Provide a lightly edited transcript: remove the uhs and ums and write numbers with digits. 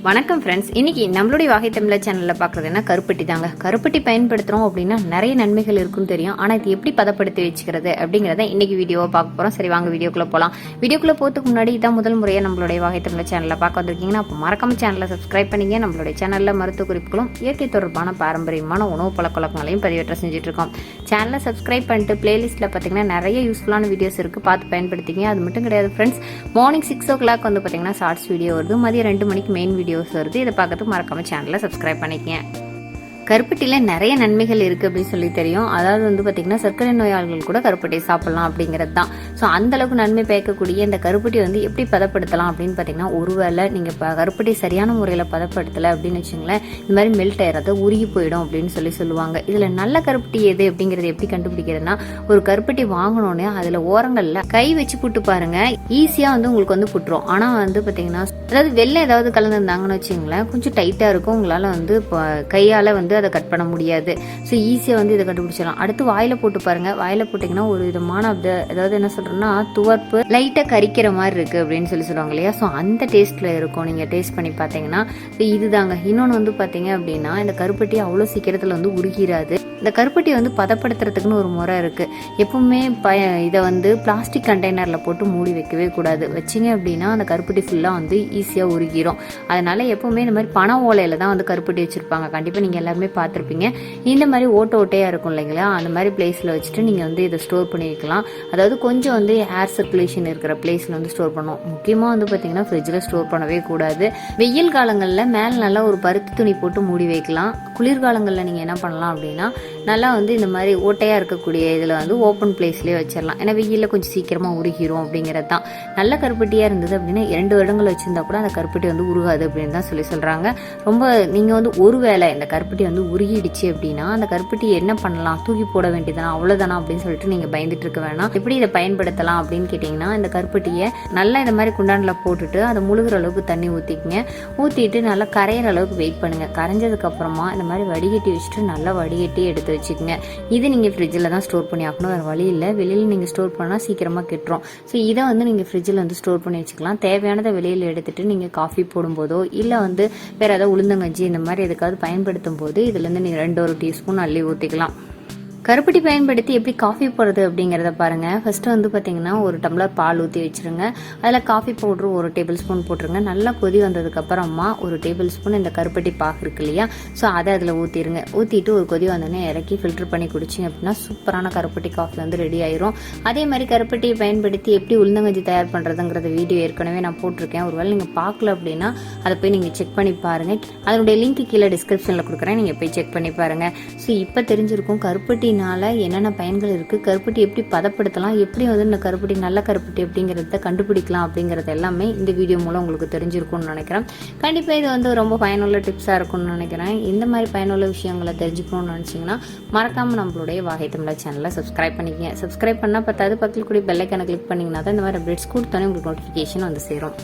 வணக்கம் ஃப்ரெண்ட்ஸ், இன்னைக்கு நம்மளுடைய வாகை தமிழா சேனல்ல பாக்குறது என்ன கருப்பட்டி தாங்க. கருப்பட்டி பயன்படுத்துறோம் அப்படின்னா நிறைய நன்மைகள் இருக்குன்னு தெரியும். ஆனா இது எப்படி பதப்படுத்தி வச்சுக்கிறது அப்படிங்கறத இன்னைக்கு வீடியோவை பார்க்க போறோம். சரி வாங்க வீடியோக்குள்ள போலாம். வீடியோக்குள்ள போறதுக்கு முன்னாடி இதான் முதல் முறையா நம்மளுடைய வாகை தமிழா சேனல்ல பார்க்க வந்திருக்கீங்கன்னா அப்போ மறக்காம சேனலை சப்ஸ்கிரைப் பண்ணீங்க. நம்மளுடைய சேனல்ல மருத்துவ குறிப்புகளும் இயற்கை தொடர்பான பாரம்பரியமான உணவு பழக்கங்களையும் பதிவேற்ற செஞ்சுட்டு இருக்கோம். சேனலை சப்ஸ்கிரைப் பண்ணிட்டு பிளேலிஸ்ட்ல பாத்தீங்கன்னா நிறைய யூஸ்ஃபுல்லான வீடியோஸ் இருக்கு, பார்த்து பயன்படுத்திங்க. அது மட்டும் கிடையாது ஃப்ரெண்ட்ஸ், மார்னிங் 6 o'clock வந்து பாத்தீங்கன்னா ஷார்ட்ஸ் வீடியோ வருது, மதியம் 2 மணிக்கு மெயின் வீடியோஸ் வருது. இதை பார்க்கறதுக்கு மறக்காம சேனலை சப்ஸ்கிரைப் பண்ணிக்கங்க. கருப்பட்டியில் நிறைய நன்மைகள் இருக்குது அப்படின்னு சொல்லி தெரியும். அதாவது வந்து பார்த்திங்கன்னா சர்க்கரை நோயாளிகள் கூட கருப்பட்டி சாப்பிட்லாம் அப்படிங்கிறது தான். ஸோ அந்தளவுக்கு நன்மை பயக்கக்கூடிய இந்த கருப்பட்டி வந்து எப்படி பதப்படுத்தலாம் அப்படின்னு பார்த்தீங்கன்னா, ஒருவேளை நீங்கள் இப்போ கருப்பட்டி சரியான முறையில் பதப்படுத்தலை அப்படின்னு வச்சுங்களேன், இந்த மாதிரி மெல்ட் ஆயிரத்தை உருகி போயிடும் அப்படின்னு சொல்லுவாங்க. இதில் நல்ல கருப்பட்டி எது அப்படிங்கிறது எப்படி கண்டுபிடிக்கிறதுனா, ஒரு கருப்பட்டி வாங்கினோன்னே அதில் ஓரங்களில் கை வச்சு புட்டு பாருங்க, ஈஸியாக வந்து உங்களுக்கு வந்து புட்டுரும். ஆனால் வந்து பார்த்தீங்கன்னா, அதாவது வெள்ளை ஏதாவது கலந்துருந்தாங்கன்னு வச்சுங்களேன், கொஞ்சம் டைட்டாக இருக்கும், உங்களால் வந்து இப்போ கையால் வந்து அதை கட் பண்ண முடியாது. ஸோ ஈஸியாக வந்து இதை கண்டுபிடிச்சிடலாம். அடுத்து வாயில போட்டு பாருங்க. வாயில போட்டிங்கன்னா ஒரு விதமான அதாவது என்ன சொல்றோம்னா துவர்ப்பு லைட்டாக கரிக்கிற மாதிரி இருக்கு அப்படின்னு சொல்லுவாங்க இல்லையா. ஸோ அந்த டேஸ்ட்ல இருக்கும். நீங்க டேஸ்ட் பண்ணி பார்த்தீங்கன்னா இதுதாங்க. இன்னொன்று வந்து பார்த்தீங்க அப்படின்னா, இந்த கருப்பட்டி அவ்வளோ சீக்கிரத்தில் வந்து உருகிராது. இந்த கருப்பட்டி வந்து பதப்படுத்துறதுக்குன்னு ஒரு முறை இருக்கு. எப்பவுமே இதை வந்து பிளாஸ்டிக் கண்டெய்னர்ல போட்டு மூடி வைக்கவே கூடாது. வச்சிங்க அப்படின்னா அந்த கருப்பட்டி ஃபுல்லாக வந்து ஈஸியாக உருகிரும். அதனால எப்பவுமே இந்த மாதிரி பனை ஓலையில தான் வந்து கருப்பட்டி வச்சிருப்பாங்க. கண்டிப்பாக நீங்கள் எல்லாருமே பார்த்துருப்பீங்க. இந்த மாதிரி ஓட்டையாக இருக்கும் இல்லைங்களா, அந்த மாதிரி பிளேஸில் வச்சுட்டு நீங்கள் வந்து இதை ஸ்டோர் பண்ணி வைக்கலாம். அதாவது கொஞ்சம் வந்து ஏர் சர்க்குலேஷன் இருக்கிற பிளேஸில் வந்து ஸ்டோர் பண்ணணும். முக்கியமாக வந்து பார்த்தீங்கன்னா ஃப்ரிட்ஜில் ஸ்டோர் பண்ணவே கூடாது. வெயில் காலங்களில் மேலே நல்லா ஒரு பருத்தி துணி போட்டு மூடி வைக்கலாம். குளிர்காலங்களில் நீங்கள் என்ன பண்ணலாம் அப்படின்னா, நல்லா வந்து இந்த மாதிரி ஓட்டையாக இருக்கக்கூடிய இதில் வந்து ஓப்பன் பிளேஸ்லேயே வச்சிடலாம். ஏன்னா வெயிலில் கொஞ்சம் சீக்கிரமாக உருகிரும் அப்படிங்கிறது தான். நல்ல கருப்பட்டியாக இருந்தது அப்படின்னா 2 வருடங்கள் வச்சுருந்தா கூட அந்த கருப்பட்டி வந்து உருகாது அப்படின்னு தான் சொல்கிறாங்க. ரொம்ப நீங்கள் வந்து ஒரு வேளை இந்த கருப்பட்டி வந்து உருகிடுச்சு அப்படின்னா அந்த கருப்பட்டி என்ன பண்ணலாம், தூக்கி போட வேண்டியதானா, அவ்வளோதானா அப்படின்னு சொல்லிட்டு நீங்கள் பயந்துட்டு இருக்க வேணாம். எப்படி இதை பயன்படுத்தலாம் அப்படின்னு கேட்டிங்கன்னா, இந்த கருப்பட்டியை நல்லா இந்த மாதிரி குண்டானில் போட்டுட்டு அதை முழுகிற அளவுக்கு தண்ணி ஊற்றிக்குங்க. ஊற்றிட்டு நல்லா கரையிற அளவுக்கு வெயிட் பண்ணுங்கள். கரைஞ்சதுக்கு அப்புறமா இந்த மாதிரி வடிகட்டி வச்சுட்டு நல்லா வடிகட்டி எடுத்து வச்சுக்கோங்க. இது நீங்கள் ஃப்ரிட்ஜில் தான் ஸ்டோர் பண்ணி ஆகணும், வேறு வழி இல்லை. வெளியில் நீங்கள் ஸ்டோர் பண்ணால் சீக்கிரமாக கெட்டுரும். ஸோ இதை வந்து நீங்கள் ஃப்ரிட்ஜில் வந்து ஸ்டோர் பண்ணி வச்சுக்கலாம். தேவையானதை வெளியில் எடுத்துட்டு நீங்கள் காஃபி போடும்போதோ இல்லை வந்து வேறு ஏதாவது உளுந்தங்கஞ்சி இந்த மாதிரி எதுக்காவது பயன்படுத்தும் போது இதுலேருந்து நீங்கள் 2 டீஸ்பூன் அள்ளி ஊற்றிக்கலாம். கருப்பட்டி பயன்படுத்தி எப்படி காஃபி போடுறது அப்படிங்கிறத பாருங்க. ஃபர்ஸ்ட் வந்து பார்த்தீங்கன்னா ஒரு டம்ளர் பால் ஊற்றி வச்சிருங்க. அதில் காஃபி பவுடர் 1 டேபிள் ஸ்பூன் போட்டுருங்க. நல்லா கொதி வந்ததுக்கு அப்புறமா 1 டேபிள் ஸ்பூன் இந்த கருப்பட்டி பாகு இருக்கு இல்லையா, ஸோ அதை அதில் ஊற்றிடுங்க. ஊற்றிட்டு ஒரு கொதி வந்தோடனே இறக்கி ஃபில்டர் பண்ணி குடிச்சிங்க அப்படின்னா சூப்பரான கருப்பட்டி காஃபி வந்து ரெடி ஆயிரும். அதே மாதிரி கருப்பட்டியை பயன்படுத்தி எப்படி உளுந்தங்கஞ்சி தயார் பண்ணுறதுங்கிறத வீடியோ ஏற்கனவே நான் போட்டிருக்கேன். ஒருவேளை நீங்கள் பார்க்கல அப்படின்னா அதை போய் நீங்கள் செக் பண்ணி பாருங்க. அதனுடைய லிங்க் கீழே டிஸ்கிரிப்ஷனில் கொடுக்குறேன், நீங்கள் போய் செக் பண்ணி பாருங்க. ஸோ இப்போ தெரிஞ்சிருக்கும் கருப்பட்டி என்னென்ன பயன்கள் இருக்குது, கருப்பட்டி எப்படி பதப்படுத்தலாம், எப்படி வந்து இந்த கருப்பட்டி நல்ல கருப்பட்டி அப்படிங்கிறத கண்டுபிடிக்கலாம் அப்படிங்கிறது எல்லாமே இந்த வீடியோ மூலம் உங்களுக்கு தெரிஞ்சிருக்கும்னு நினைக்கிறேன். கண்டிப்பாக இது வந்து ரொம்ப பயனுள்ள டிப்ஸாக இருக்கும்னு நினைக்கிறேன். இந்த மாதிரி பயனுள்ள விஷயங்களை தெரிஞ்சுக்கணும்னு நினச்சிங்கன்னா மறக்காமல் நம்மளுடைய வாகை தமிழா சேனலை சப்ஸ்கிரைப் பண்ணிக்கங்க. சப்ஸ்கிரைப் பண்ணால் பத்தாது, பக்கத்தில் கூடிய பெல் ஐக்கானை கிளிக் பண்ணிங்கன்னா தான் இந்த மாதிரி அப்டேட்ஸ் கொடுத்தோன்னே உங்களுக்கு நோட்டிஃபிகேஷன் வந்து சேரும்.